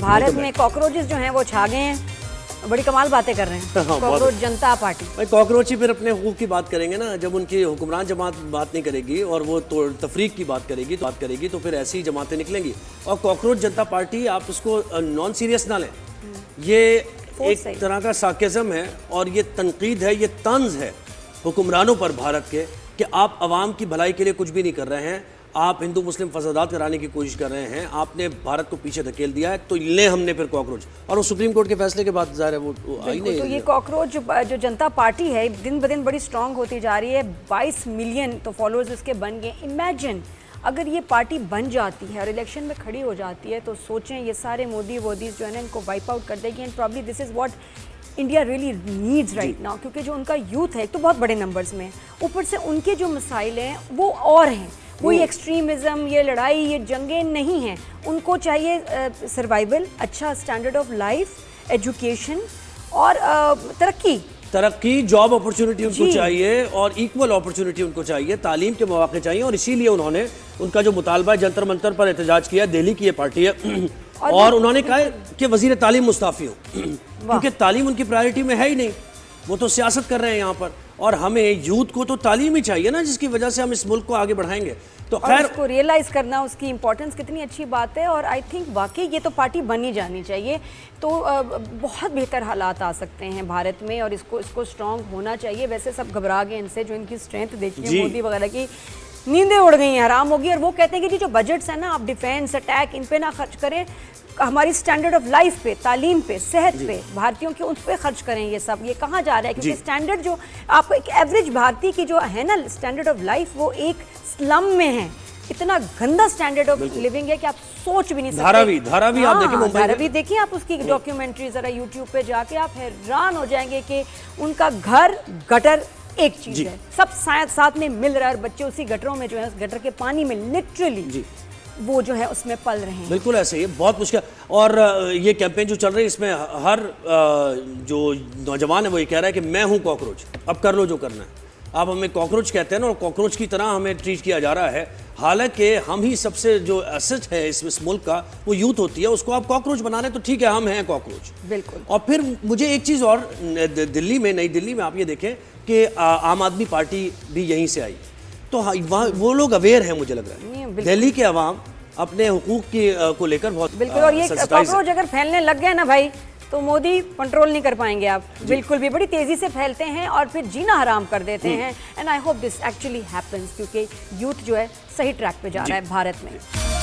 भारत में कॉकरोचेस जो हैं वो छा गए हैं, बड़ी कमाल बातें कर रहे हैं। हाँ, कॉकरोच जनता पार्टी भाई कॉकरोच ही फिर अपने हुकूक की बात करेंगे ना, जब उनकी हुक्मरान जमात बात नहीं करेगी और वो तो तफरीक की बात करेगी तो फिर ऐसी जमातें निकलेंगी। और कॉकरोच जनता पार्टी आप इसको नॉन सीरियस ना लें, ये एक तरह का सार्केज़म है और ये तनकीद है, ये तंज है हुक्मरानों पर भारत के कि आप आवाम की भलाई के लिए कुछ भी नहीं कर रहे हैं, आप हिंदू मुस्लिम फसादात कराने की कोशिश कर रहे हैं, आपने भारत को पीछे धकेल दिया है, तो ले हमने फिर कॉकरोच। और वो सुप्रीम कोर्ट के फैसले के बाद ज़ाहिर है वो आई नहीं। तो ये कॉकरोच जो जनता पार्टी है दिन ब दिन बड़ी स्ट्रांग होती जा रही है। 22 मिलियन तो फॉलोअर्स इसके बन गए। इमेजिन अगर ये पार्टी बन जाती है और इलेक्शन में खड़ी हो जाती है तो सोचें ये सारे मोदीज जो है ना इनको वाइप आउट कर देगी। And probably this is what India really needs right now, क्योंकि जो उनका यूथ है तो बहुत बड़े नंबर्स में, ऊपर से उनके जो मसाइल हैं वो और हैं। कोई एक्सट्रीमिज़म, ये लड़ाई, ये जंगें नहीं हैं। उनको चाहिए सर्वाइवल, अच्छा स्टैंडर्ड ऑफ लाइफ, एजुकेशन और तरक्की, जॉब अपॉर्चुनिटी उनको चाहिए और इक्वल अपॉर्चुनिटी उनको चाहिए, तालीम के मौके चाहिए। और इसीलिए उन्होंने उनका जो मुतालबा जंतर मंतर पर एहतजाज किया, दिल्ली की ये पार्टी है और उन्होंने कहा कि वज़ीर तालीम मुस्ताफ़ी हो, क्योंकि तालीम उनकी प्रायोरिटी में है ही नहीं, वो तो सियासत कर रहे हैं यहाँ पर। और हमें यूथ को तो तालीम ही चाहिए ना, जिसकी वजह से हम इस मुल्क को आगे बढ़ाएंगे। तो खैर उसको रियलाइज़ करना, उसकी इंपॉर्टेंस कितनी अच्छी बात है। और आई थिंक वाकई ये तो पार्टी बनी जानी चाहिए। तो बहुत बेहतर हालात आ सकते हैं भारत में और इसको स्ट्रॉन्ग होना चाहिए। वैसे सब घबरा गए इनसे, जो इनकी स्ट्रेंथ देखिए मोदी वगैरह की नींदें उड़ गई हैं, हराम होगी। और वो कहते हैं कि जो बजट्स हैं ना, आप डिफेंस, अटैक, इन पे ना खर्च करें, हमारी स्टैंडर्ड ऑफ लाइफ पे, तालीम पे, सेहत पे, भारतीयों के उन पे खर्च करें। ये सब ये कहाँ जा रहा है? क्योंकि स्टैंडर्ड जो आप एक एवरेज भारतीय की जो है ना स्टैंडर्ड ऑफ लाइफ, वो एक स्लम में है। इतना गंदा स्टैंडर्ड ऑफ लिविंग है कि आप सोच भी नहीं सकते। धारावी आप देखिए, मुंबई धारावी देखिए आप, उसकी डॉक्यूमेंट्री जरा यूट्यूब पे जाके आप हैरान हो जाएंगे कि उनका घर गटर एक चीज है, सब साथ में मिल रहा है और बच्चे उसी गटरों में जो है, उस गटर के पानी में लिटरली वो जो है उसमें पल रहे हैं। बिल्कुल ऐसे ही, बहुत मुश्किल। और ये कैंपेन जो चल रही है इसमें हर जो नौजवान है वो ये कह रहा है कि मैं हूँ कॉकरोच, अब कर लो जो करना है। आप हमें कॉकरोच कहते हैं ना, और कॉकरोच की तरह हमें ट्रीट किया जा रहा है। हालांकि हम ही सबसे जो एसेट है इस मुल्क का वो यूथ होती है, उसको आप कॉकरोच बना रहे तो ठीक है, हम हैं कॉकरोच। बिल्कुल। और फिर मुझे एक चीज़ और, दिल्ली में, नई दिल्ली में आप ये देखें कि आम आदमी पार्टी भी यहीं से आई, तो वहाँ वो लोग अवेयर हैं, मुझे लग रहा है दिल्ली के अवाम अपने हुकूक की को लेकर बहुत। बिल्कुल। और ये कॉकरोच अगर फैलने लग गए ना भाई, तो मोदी कंट्रोल नहीं कर पाएंगे आप, बिल्कुल भी। बड़ी तेजी से फैलते हैं और फिर जीना हराम कर देते हैं। And I hope this actually happens, क्योंकि यूथ जो है सही ट्रैक पे जा रहा है भारत में।